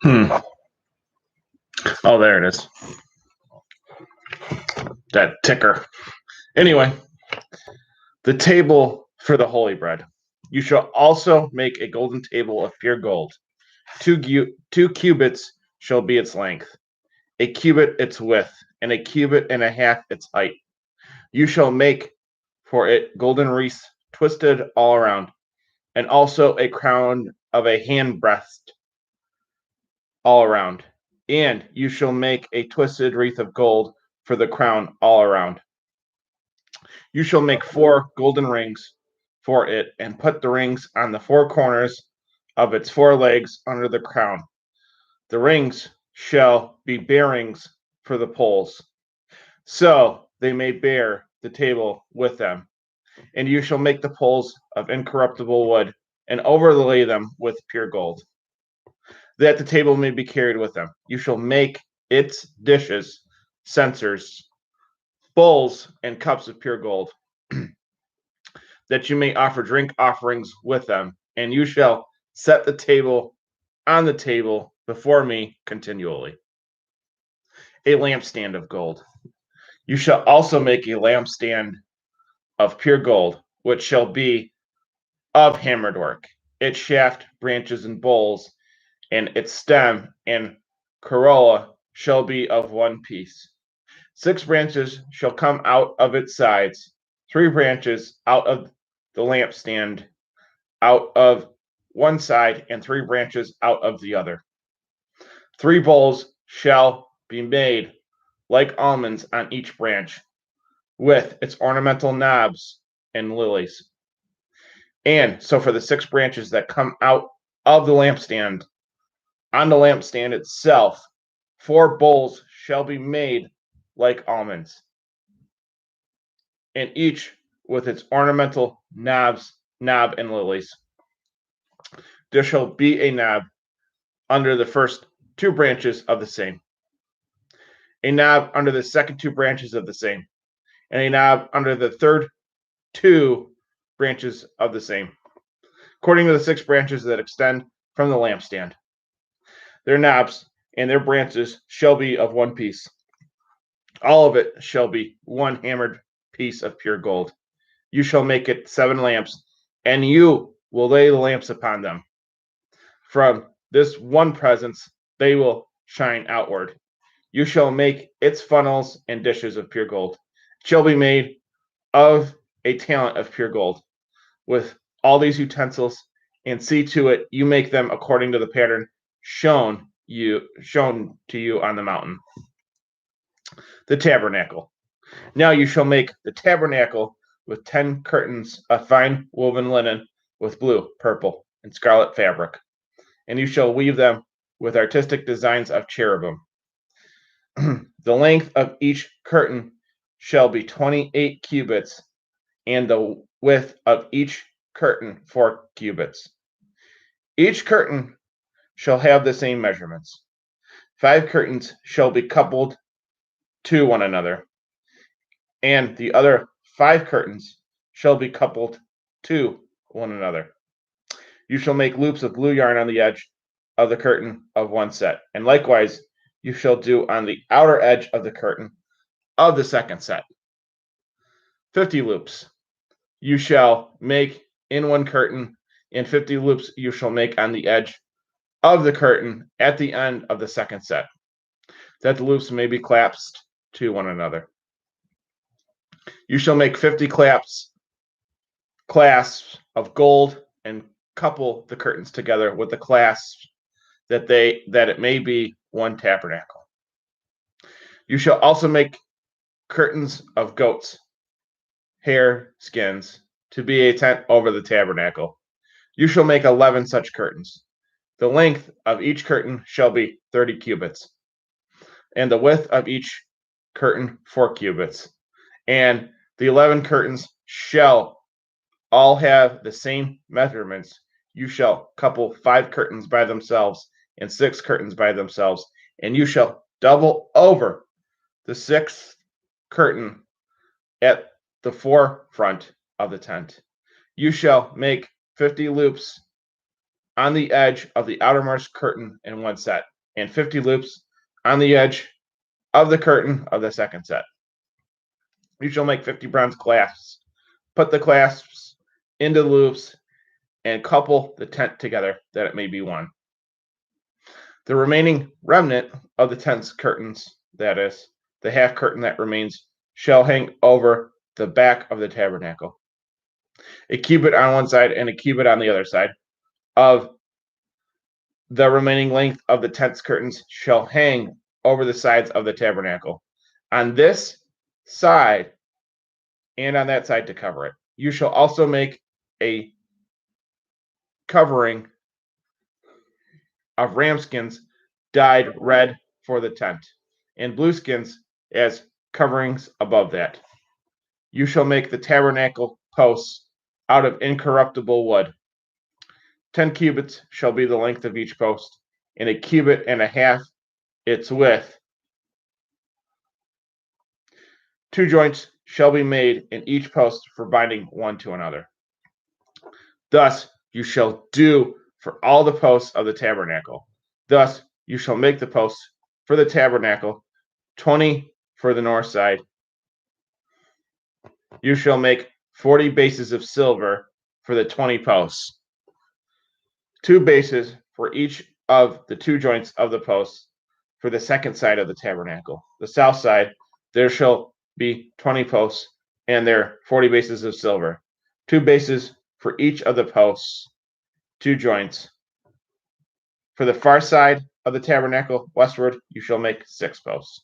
Hmm. Oh, there it is. That ticker. Anyway, the table for the holy bread. You shall also make a golden table of pure gold. 2 cubits shall be its length, a cubit its width, and a cubit and a half its height. You shall make for it golden wreaths twisted all around, and also a crown of a handbreadth all around. And you shall make a twisted wreath of gold for the crown all around. You shall make 4 golden rings for it, and put the rings on the 4 corners of its 4 legs under the crown. The rings shall be bearings for the poles, so they may bear the table with them. And you shall make the poles of incorruptible wood, and overlay them with pure gold, that the table may be carried with them. You shall make its dishes, censers, bowls, and cups of pure gold, that you may offer drink offerings with them. And you shall set the table on the table before me continually. A lampstand of gold. You shall also make a lampstand of pure gold, which shall be of hammered work. Its shaft, branches, and bowls, and its stem and corolla shall be of one piece. 6 branches shall come out of its sides, 3 branches out of the lampstand, out of one side, and 3 branches out of the other. 3 bowls shall be made like almonds on each branch, with its ornamental knobs and lilies. And so for the 6 branches that come out of the lampstand, on the lampstand itself, 4 bowls shall be made like almonds, and each with its ornamental knob and lilies. There shall be a knob under the first 2 branches of the same, a knob under the second 2 branches of the same, and a knob under the third 2 branches of the same, according to the 6 branches that extend from the lampstand. Their knobs and their branches shall be of one piece. All of it shall be one hammered piece of pure gold. You shall make it 7 lamps, and you will lay the lamps upon them. From this one presence they will shine outward. You shall make its funnels and dishes of pure gold. It shall be made of a talent of pure gold, with all these utensils, and see to it you make them according to the pattern shown to you on the mountain. The tabernacle. Now you shall make the tabernacle with 10 curtains of fine woven linen with blue, purple, and scarlet fabric, and you shall weave them with artistic designs of cherubim. The length of each curtain shall be 28 cubits, and the width of each curtain 4 cubits. Each curtain shall have the same measurements. 5 curtains shall be coupled to one another, and the other 5 curtains shall be coupled to one another. You shall make loops of blue yarn on the edge of the curtain of one set, and likewise you shall do on the outer edge of the curtain of the second set. 50 loops you shall make in one curtain, and 50 loops you shall make on the edge of the curtain at the end of the second set, that the loops may be clasped to one another. You shall make 50 clasps of gold, and couple the curtains together with the clasps, that it may be one tabernacle. You shall also make curtains of goats' hair skins to be a tent over the tabernacle. You shall make 11 such curtains. The length of each curtain shall be 30 cubits, and the width of each curtain 4 cubits. And the 11 curtains shall all have the same measurements. You shall couple 5 curtains by themselves and 6 curtains by themselves, and you shall double over the 6th curtain at the forefront of the tent. You shall make 50 loops on the edge of the outermost curtain in one set. and 50 loops on the edge of the curtain of the second set. You shall make 50 bronze clasps. Put the clasps into the loops and couple the tent together that it may be one. The remaining remnant of the tent's curtains, that is, the half curtain that remains, shall hang over the back of the tabernacle. A cubit on one side and a cubit on the other side of the remaining length of the tent's curtains shall hang over the sides of the tabernacle, on this side and on that side to cover it. You shall also make a covering of ram skins dyed red for the tent, and blue skins as coverings above that. You shall make the tabernacle posts out of incorruptible wood. 10 cubits shall be the length of each post, and a cubit and a half its width. 2 joints shall be made in each post for binding one to another. Thus you shall do for all the posts of the tabernacle. Thus you shall make the posts for the tabernacle, 20 for the north side. You shall make 40 bases of silver for the 20 posts, 2 bases for each of the 2 joints of the posts for the second side of the tabernacle. The south side, there shall be 20 posts, and there 40 bases of silver, 2 bases for each of the posts, 2 joints. For the far side of the tabernacle westward, you shall make 6 posts.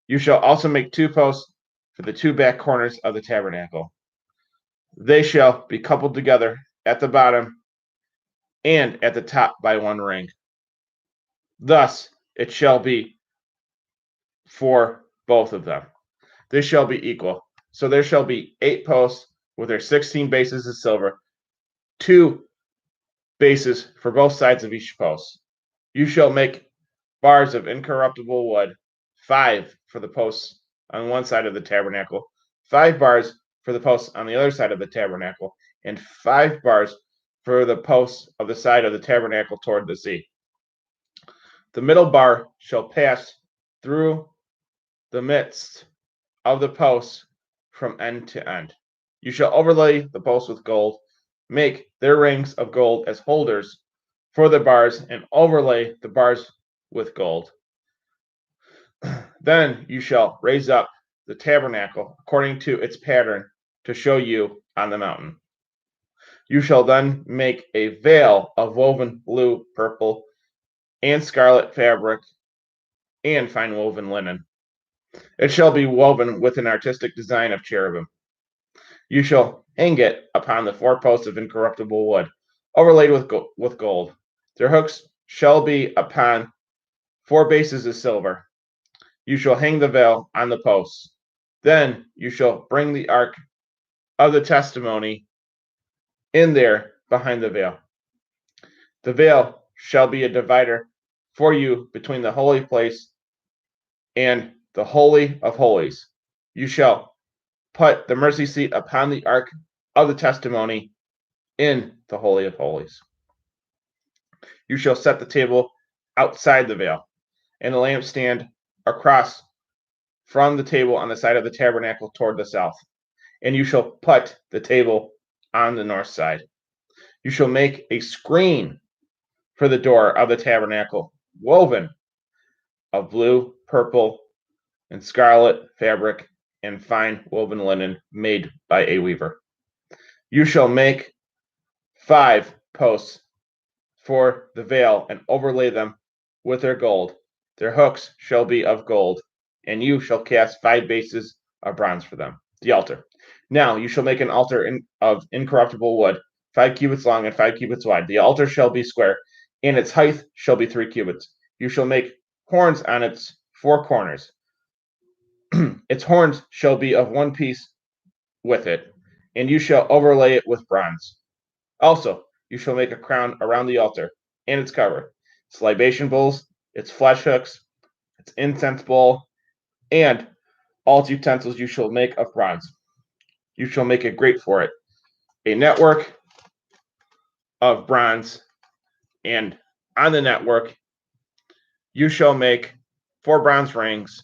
You shall also make 2 posts for the 2 back corners of the tabernacle. They shall be coupled together at the bottom and at the top by 1 ring. Thus it shall be for both of them. They shall be equal. So there shall be 8 posts with their 16 bases of silver, 2 bases for both sides of each post. You shall make bars of incorruptible wood, 5 for the posts on one side of the tabernacle, 5 bars for the posts on the other side of the tabernacle, and 5 bars for the posts of the side of the tabernacle toward the sea. The middle bar shall pass through the midst of the posts from end to end. You shall overlay the posts with gold, make their rings of gold as holders for the bars, and overlay the bars with gold. Then you shall raise up the tabernacle according to its pattern to show you on the mountain. You shall then make a veil of woven blue, purple, and scarlet fabric and fine woven linen. It shall be woven with an artistic design of cherubim. You shall hang it upon the 4 posts of incorruptible wood, overlaid with gold. Their hooks shall be upon 4 bases of silver. You shall hang the veil on the posts. Then you shall bring the ark of the testimony in there behind the veil. The veil shall be a divider for you between the holy place and the Holy of Holies. You shall put the mercy seat upon the ark of the testimony in the Holy of Holies. You shall set the table outside the veil, and the lampstand across from the table on the side of the tabernacle toward the south. And you shall put the table on the north side. You shall make a screen for the door of the tabernacle, woven of blue, purple, and scarlet fabric and fine woven linen made by a weaver. You shall make 5 posts for the veil and overlay them with their gold. Their hooks shall be of gold, and you shall cast 5 bases of bronze for them. The altar. Now you shall make an altar of incorruptible wood, 5 cubits long and 5 cubits wide. The altar shall be square, and its height shall be 3 cubits. You shall make horns on its 4 corners. Its horns shall be of one piece with it, and you shall overlay it with bronze. Also, you shall make a crown around the altar and its cover, its libation bowls, its flesh hooks, its incense bowl, and all its utensils you shall make of bronze. You shall make a grate for it, a network of bronze, and on the network You shall make 4 bronze rings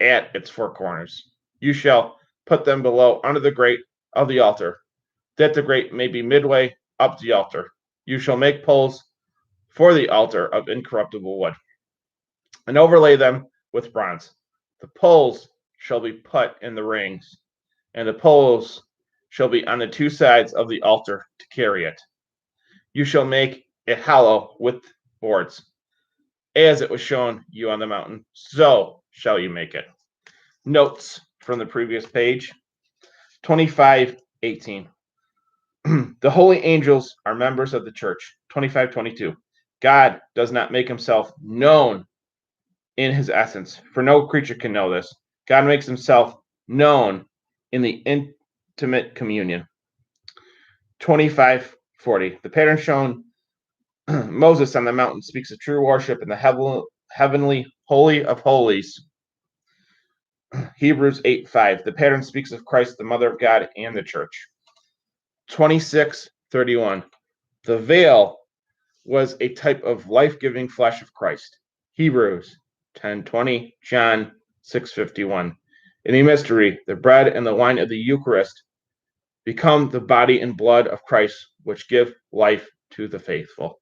at its 4 corners. You shall put them below under the grate of the altar, that the grate may be midway up the altar. You shall make poles for the altar of incorruptible wood, and overlay them with bronze. The poles shall be put in the rings, and the poles shall be on the 2 sides of the altar to carry it. You shall make it hollow with boards. As it was shown you on the mountain, so shall you make it. Notes from the previous page. 25:18. The holy angels are members of the church. 25:22. God does not make himself known in his essence, for no creature can know this. God makes himself known in the intimate communion. 25:40. The pattern shown Moses on the mountain speaks of true worship in the heavenly holy of holies. Hebrews 8:5. The pattern speaks of Christ, the mother of God, and the church. 26:31. The veil was a type of life-giving flesh of Christ. Hebrews 10:20. John 6:51. In a mystery, the bread and the wine of the Eucharist become the body and blood of Christ, which give life to the faithful.